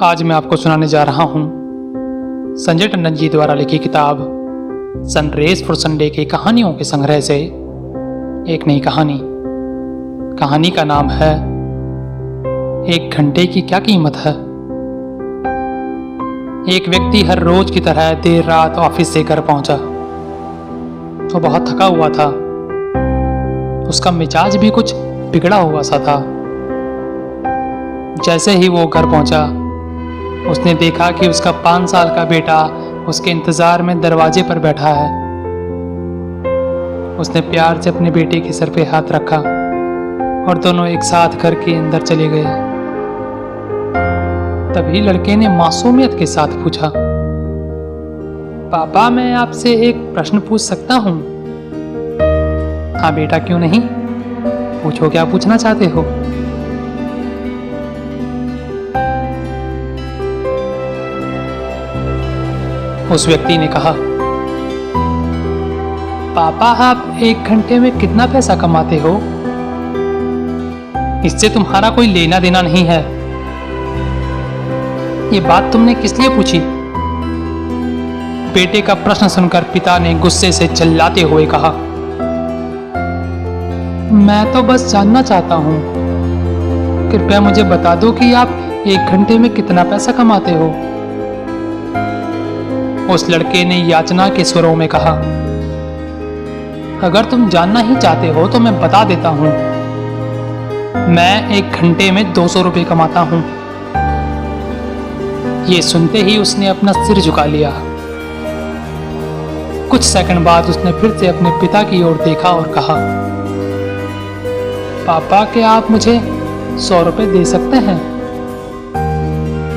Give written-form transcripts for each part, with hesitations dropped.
आज मैं आपको सुनाने जा रहा हूँ संजय टंडन जी द्वारा लिखी किताब सनरेज फॉर संडे की कहानियों के संग्रह से एक नई कहानी। कहानी का नाम है एक घंटे की क्या कीमत है। एक व्यक्ति हर रोज की तरह देर रात ऑफिस से घर पहुंचा। वो बहुत थका हुआ था। उसका मिजाज भी कुछ बिगड़ा हुआ सा था। जैसे ही वो घर पहुंचा, उसने देखा कि उसका 5 साल का बेटा उसके इंतजार में दरवाजे पर बैठा है। उसने प्यार से अपने बेटे के सर पे हाथ रखा और दोनों एक साथ घर के अंदर चले गए। तभी लड़के ने मासूमियत के साथ पूछा, पापा मैं आपसे एक प्रश्न पूछ सकता हूँ? हाँ बेटा, क्यों नहीं, पूछो क्या पूछना चाहते हो। उस व्यक्ति ने कहा, पापा आप 1 घंटे में कितना पैसा कमाते हो? इससे तुम्हारा कोई लेना देना नहीं है। ये बात तुमने किस लिए पूछी? बेटे का प्रश्न सुनकर पिता ने गुस्से से चिल्लाते हुए कहा, मैं तो बस जानना चाहता हूं। कृपया मुझे बता दो कि आप 1 घंटे में कितना पैसा कमाते हो। उस लड़के ने याचना के स्वरों में कहा, अगर तुम जानना ही चाहते हो तो मैं बता देता हूं। मैं 1 घंटे में 200 रुपये कमाता हूं। ये सुनते ही उसने अपना सिर झुका लिया। कुछ सेकंड बाद उसने फिर से अपने पिता की ओर देखा और कहा, पापा क्या आप मुझे 100 रुपये दे सकते हैं?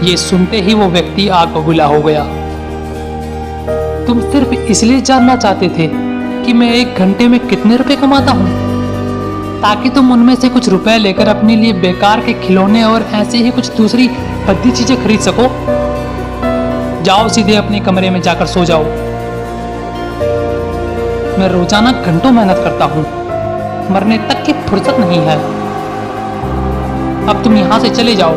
ये सुनते ही वो व्यक्ति आग बबूला हो गया। तुम सिर्फ इसलिए जानना चाहते थे कि मैं 1 घंटे में कितने रुपए कमाता हूँ, ताकि तुम उनमें से कुछ रुपए लेकर अपने लिए बेकार के खिलौने और ऐसे ही कुछ दूसरी भद्दी चीजें खरीद सको। जाओ सीधे अपने कमरे में जाकर सो जाओ। मैं रोजाना घंटों मेहनत करता हूँ, मरने तक की फुर्सत नहीं है। अब तुम यहाँ से चले जाओ,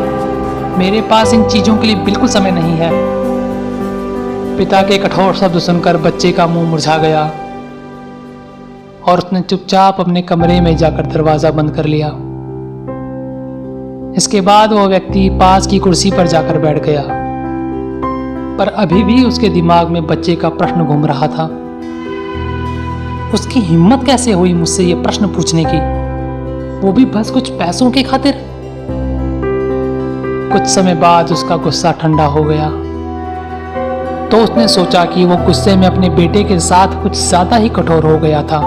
मेरे पास इन चीजों के लिए बिल्कुल समय नहीं है। पिता के कठोर शब्द सुनकर बच्चे का मुंह मुरझा गया और उसने चुपचाप अपने कमरे में जाकर दरवाजा बंद कर लिया। इसके बाद वह व्यक्ति पास की कुर्सी पर जाकर बैठ गया, पर अभी भी उसके दिमाग में बच्चे का प्रश्न घूम रहा था। उसकी हिम्मत कैसे हुई मुझसे यह प्रश्न पूछने की, वो भी बस कुछ पैसों की खातिर। कुछ समय बाद उसका गुस्सा ठंडा हो गया, तो उसने सोचा कि वो गुस्से में अपने बेटे के साथ कुछ ज्यादा ही कठोर हो गया था।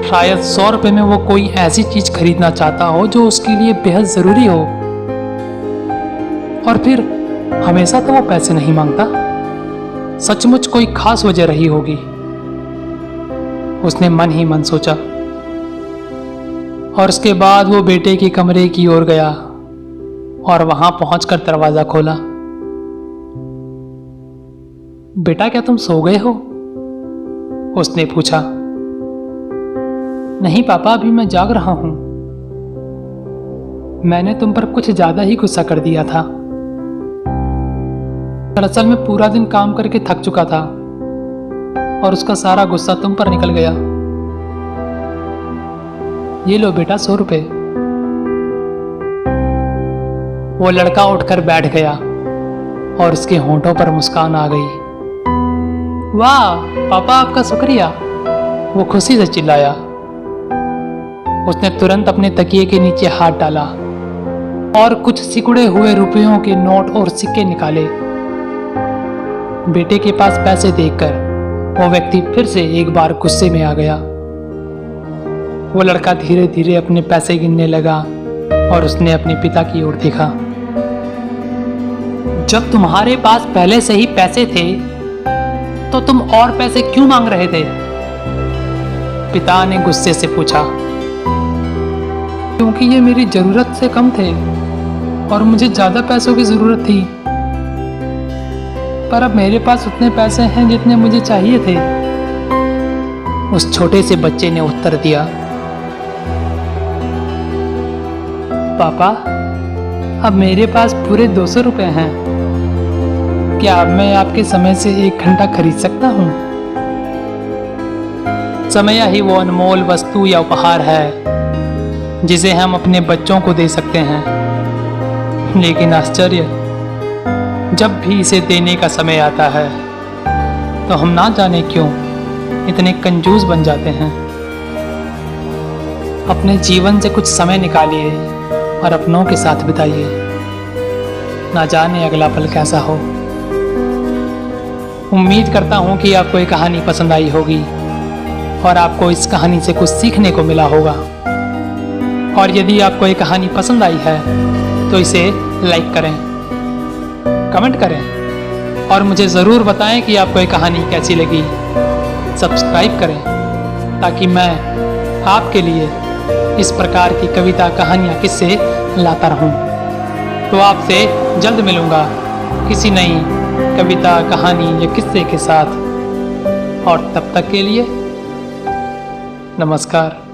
शायद 100 रुपए में वो कोई ऐसी चीज खरीदना चाहता हो जो उसके लिए बेहद जरूरी हो, और फिर हमेशा तो वो पैसे नहीं मांगता। सचमुच कोई खास वजह रही होगी, उसने मन ही मन सोचा। और उसके बाद वो बेटे के कमरे की ओर गया और वहां पहुंचकर दरवाजा खोला। बेटा क्या तुम सो गए हो? उसने पूछा। नहीं पापा, अभी मैं जाग रहा हूं। मैंने तुम पर कुछ ज्यादा ही गुस्सा कर दिया था। दरअसल मैं पूरा दिन काम करके थक चुका था और उसका सारा गुस्सा तुम पर निकल गया। ये लो बेटा 100 रुपए। वो लड़का उठकर बैठ गया और उसके होंठों पर मुस्कान आ गई। वाह पापा, आपका शुक्रिया, वो खुशी से चिल्लाया। उसने तुरंत अपने तकिए के नीचे हाथ डाला और कुछ सिकुड़े हुए रुपयों के नोट और सिक्के निकाले। बेटे के पास पैसे देखकर वो व्यक्ति फिर से एक बार गुस्से में आ गया। वो लड़का धीरे धीरे अपने पैसे गिनने लगा और उसने अपने पिता की ओर देखा। जब तुम्हारे पास पहले से ही पैसे थे तो तुम और पैसे क्यों मांग रहे थे? पिता ने गुस्से से पूछा। क्योंकि ये मेरी जरूरत से कम थे और मुझे ज्यादा पैसों की जरूरत थी, पर अब मेरे पास उतने पैसे हैं जितने मुझे चाहिए थे, उस छोटे से बच्चे ने उत्तर दिया। पापा अब मेरे पास पूरे 200 रुपए हैं। क्या अब मैं आपके समय से 1 घंटा खरीद सकता हूँ? समय ही वो अनमोल वस्तु या उपहार है जिसे हम अपने बच्चों को दे सकते हैं। लेकिन आश्चर्य, जब भी इसे देने का समय आता है तो हम ना जाने क्यों इतने कंजूस बन जाते हैं। अपने जीवन से कुछ समय निकालिए और अपनों के साथ बिताइए। ना जाने अगला पल कैसा हो। उम्मीद करता हूँ कि आपको ये कहानी पसंद आई होगी और आपको इस कहानी से कुछ सीखने को मिला होगा। और यदि आपको ये कहानी पसंद आई है तो इसे लाइक करें, कमेंट करें और मुझे ज़रूर बताएं कि आपको ये कहानी कैसी लगी। सब्सक्राइब करें ताकि मैं आपके लिए इस प्रकार की कविता, कहानियाँ, किस्से लाता रहूं। तो आपसे जल्द मिलूँगा किसी नई कविता, कहानी या किस्से के साथ। और तब तक के लिए नमस्कार।